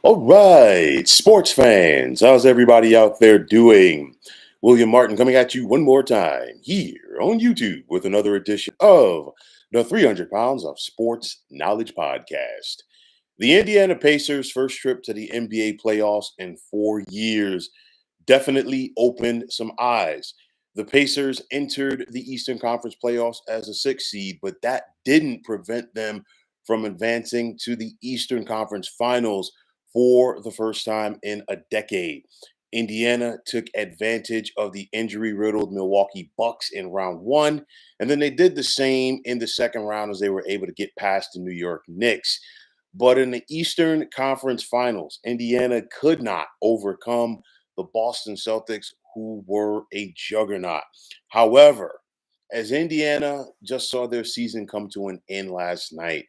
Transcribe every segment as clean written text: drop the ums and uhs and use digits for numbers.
All right, sports fans, how's everybody out there doing? William Martin coming at you one more time here on YouTube with another edition of the 300 Pounds of Sports Knowledge Podcast. The Indiana Pacers' first trip to the NBA playoffs in 4 years definitely opened some eyes. The Pacers entered the Eastern Conference playoffs as a sixth seed, but that didn't prevent them from advancing to the Eastern Conference finals for the first time in a decade. Indiana took advantage of the injury riddled Milwaukee Bucks in round one, and then they did the same in the second round as they were able to get past the New York Knicks. But in the Eastern Conference finals, Indiana could not overcome the Boston Celtics, who were a juggernaut. However, as Indiana just saw their season come to an end last night,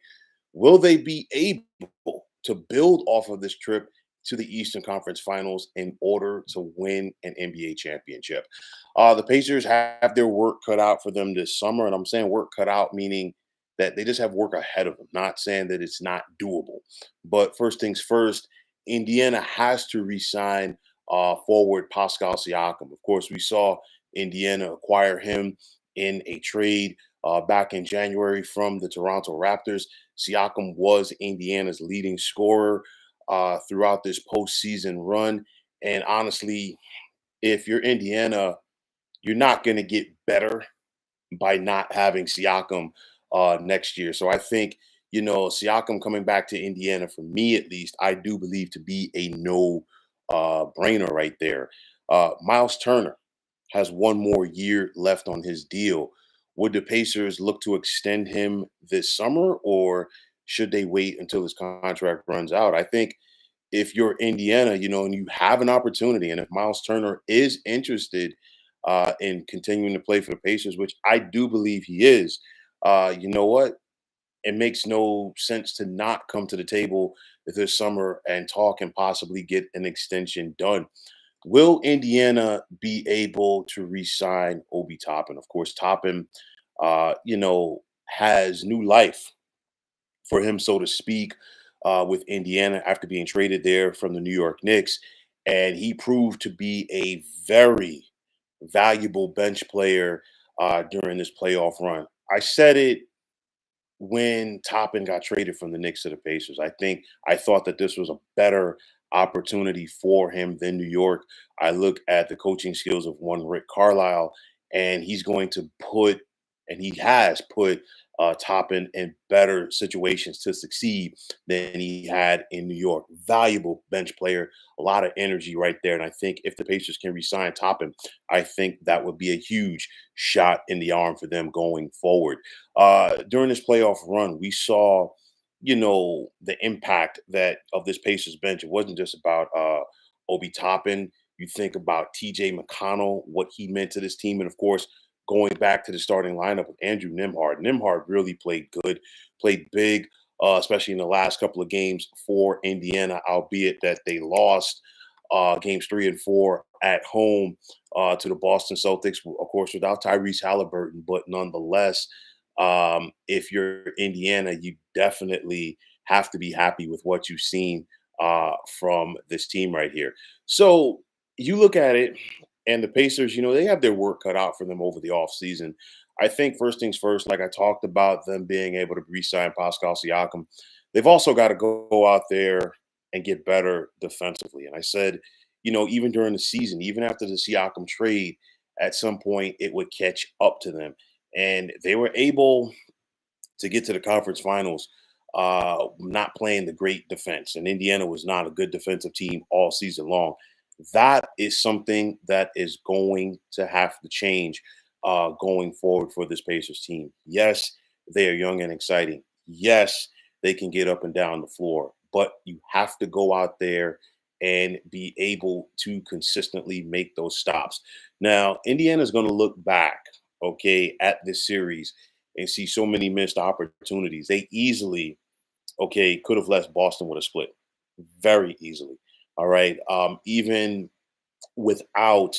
will they be able to build off of this trip to the Eastern Conference Finals in order to win an NBA championship? The Pacers have their work cut out for them this summer, and I'm saying work cut out meaning that they just have work ahead of them. Not saying that it's not doable, but first things first, Indiana has to re-sign forward Pascal Siakam. Of course, we saw Indiana acquire him in a trade back in January from the Toronto Raptors. Siakam was Indiana's leading scorer throughout this postseason run. And honestly, if you're Indiana, you're not going to get better by not having Siakam next year. So I think, Siakam coming back to Indiana, for me at least, I do believe to be a no brainer right there. Miles Turner has one more year left on his deal. Would the Pacers look to extend him this summer, or should they wait until his contract runs out? I think if you're Indiana, and you have an opportunity, and if Miles Turner is interested in continuing to play for the Pacers, which I do believe he is, you know what? It makes no sense to not come to the table this summer and talk and possibly get an extension done. Will Indiana be able to re-sign Obi Toppin? Of course, Toppin, has new life for him, so to speak, with Indiana after being traded there from the New York Knicks. And he proved to be a very valuable bench player during this playoff run. I said it when Toppin got traded from the Knicks to the Pacers. I thought that this was a better opportunity for him than New York. I look at the coaching skills of one Rick Carlisle, and he's going to put, and he has put Toppin in better situations to succeed than he had in New York. Valuable bench player, a lot of energy right there. And I think if the Pacers can resign Toppin, I think that would be a huge shot in the arm for them going forward. During this playoff run, we saw, the impact that of this Pacers bench. It wasn't just about Obi Toppin. You think about TJ McConnell, what he meant to this team, and of course, going back to the starting lineup with Andrew Nimhard. Nimhard really played good, played big, especially in the last couple of games for Indiana, albeit that they lost games 3 and 4 at home to the Boston Celtics, of course, without Tyrese Halliburton. But nonetheless, if you're Indiana, you definitely have to be happy with what you've seen from this team right here. So you look at it, and the Pacers, they have their work cut out for them over the offseason. I think first things first, like I talked about them being able to re-sign Pascal Siakam, they've also got to go out there and get better defensively. And I said, even during the season, even after the Siakam trade, at some point it would catch up to them. And they were able to get to the conference finals not playing the great defense. And Indiana was not a good defensive team all season long. That is something that is going to have to change going forward for this Pacers team. Yes, they are young and exciting. Yes, they can get up and down the floor, but you have to go out there and be able to consistently make those stops. Now, Indiana's going to look back, okay, at this series and see so many missed opportunities. They easily, okay, could have left Boston with a split very easily. All right. Even without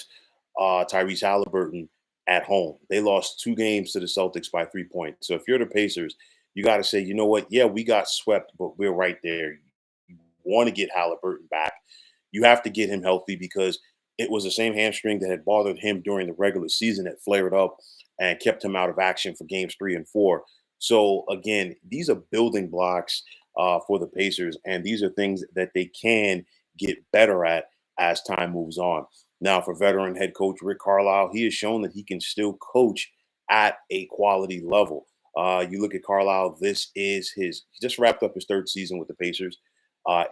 Tyrese Halliburton at home, they lost 2 games to the Celtics by 3 points. So if you're the Pacers, you got to say, you know what? Yeah, we got swept, but we're right there. want to get Halliburton back, you have to get him healthy because it was the same hamstring that had bothered him during the regular season that flared up and kept him out of action for games 3 and 4. So again, these are building blocks for the Pacers, and these are things that they can get better at as time moves on. Now, for veteran head coach Rick Carlisle, he has shown that he can still coach at a quality level. You look at Carlisle, he just wrapped up his third season with the Pacers.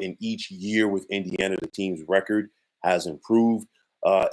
In each year with Indiana, the team's record has improved.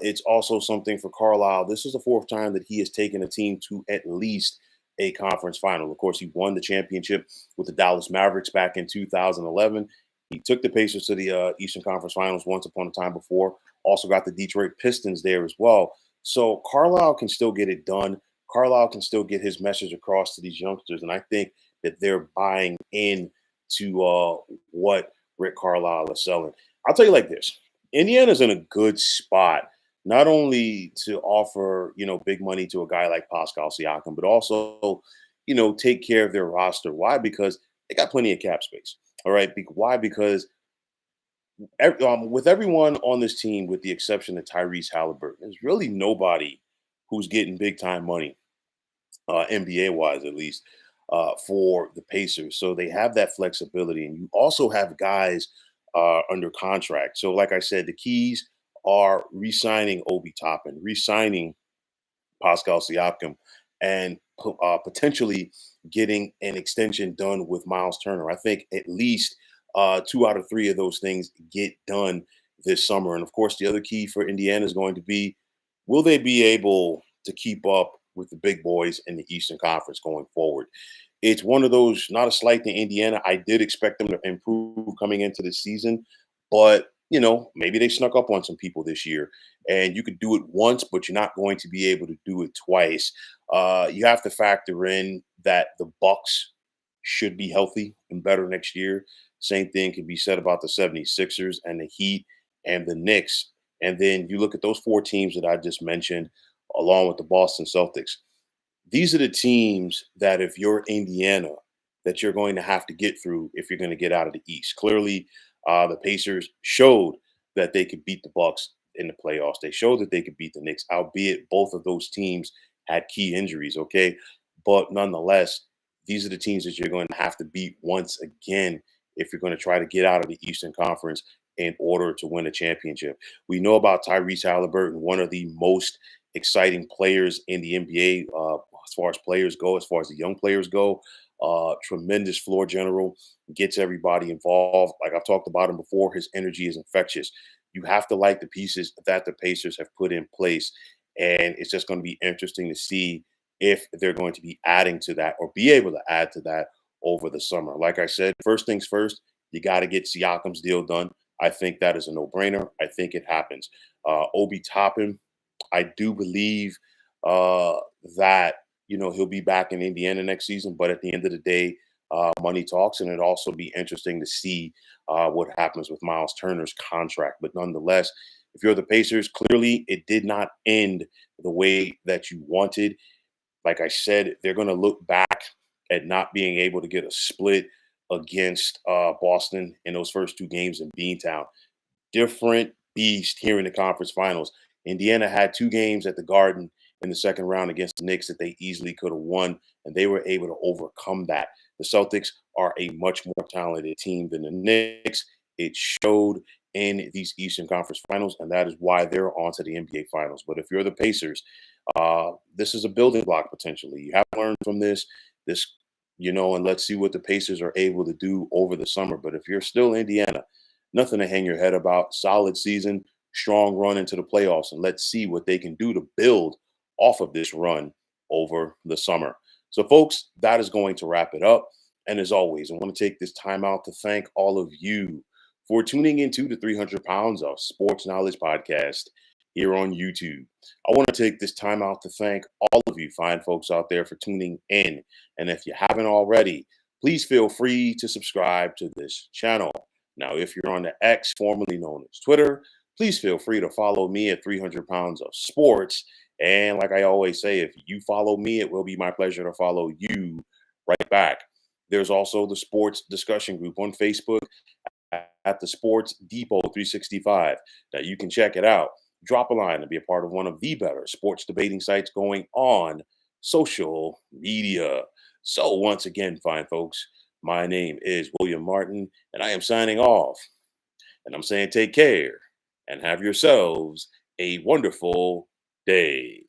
It's also something for Carlisle. This is the fourth time that he has taken a team to at least a conference final. Of course, he won the championship with the Dallas Mavericks back in 2011. He took the Pacers to the Eastern Conference Finals once upon a time before. Also got the Detroit Pistons there as well. So Carlisle can still get it done. Carlisle can still get his message across to these youngsters, and I think that they're buying in to what Rick Carlisle is selling. I'll tell you like this: Indiana's in a good spot, not only to offer big money to a guy like Pascal Siakam, but also take care of their roster. Why? Because they got plenty of cap space. All right. Why? Because with everyone on this team, with the exception of Tyrese Halliburton, there's really nobody who's getting big time money, NBA wise at least, for the Pacers. So they have that flexibility, and you also have guys under contract. So, like I said, the keys are re-signing Obi Toppin, re-signing Pascal Siakam, and potentially getting an extension done with Miles Turner. I think at least 2 out of 3 of those things get done this summer. And of course, the other key for Indiana is going to be, will they be able to keep up with the big boys in the Eastern Conference going forward? It's one of those, not a slight to Indiana. I did expect them to improve coming into the season, but maybe they snuck up on some people this year. And you could do it once, but you're not going to be able to do it twice. You have to factor in that the Bucks should be healthy and better next year. Same thing can be said about the 76ers and the Heat and the Knicks. And then you look at those 4 teams that I just mentioned, along with the Boston Celtics. These are the teams that, if you're Indiana, that you're going to have to get through if you're going to get out of the East. Clearly, the Pacers showed that they could beat the Bucks in the playoffs. They showed that they could beat the Knicks, albeit both of those teams had key injuries. Okay, but nonetheless, these are the teams that you're going to have to beat once again if you're going to try to get out of the Eastern Conference in order to win a championship. We know about Tyrese Halliburton, one of the most exciting players in the NBA, as far as players go, as far as the young players go. Tremendous floor general, gets everybody involved. Like I've talked about him before, his energy is infectious. You have to like the pieces that the Pacers have put in place. And it's just going to be interesting to see if they're going to be adding to that or be able to add to that over the summer. Like I said, first things first, you got to get Siakam's deal done. I think that is a no-brainer. I think it happens. Obi Toppin, I do believe that he'll be back in Indiana next season. But at the end of the day, money talks, and it'd also be interesting to see what happens with Miles Turner's contract. But nonetheless, if you're the Pacers, clearly it did not end the way that you wanted. Like I said, they're going to look back at not being able to get a split against Boston in those first 2 games in Beantown. Different beast here in the conference finals. Indiana had 2 games at the Garden in the second round against the Knicks that they easily could have won, and they were able to overcome that. The Celtics are a much more talented team than the Knicks. It showed in these Eastern Conference Finals, and that is why they're on to the NBA Finals. But if you're the Pacers, this is a building block potentially. You have to learn from this, and let's see what the Pacers are able to do over the summer. But if you're still Indiana, nothing to hang your head about. Solid season, strong run into the playoffs, and let's see what they can do to build off of this run over the summer. So, folks, that is going to wrap it up. And as always, I want to take this time out to thank all of you for tuning into the 300 Pounds of Sports Knowledge podcast here on YouTube. I want to take this time out to thank all of you fine folks out there for tuning in. And if you haven't already, please feel free to subscribe to this channel. Now, if you're on the X, formerly known as Twitter, please feel free to follow me at 300 Pounds of Sports. And like I always say, if you follow me, it will be my pleasure to follow you right back. There's also the sports discussion group on Facebook at the Sports Depot 365. Now you can check it out. Drop a line and be a part of one of the better sports debating sites going on social media. So once again, fine folks, my name is William Martin, and I am signing off. And I'm saying take care and have yourselves a wonderful day.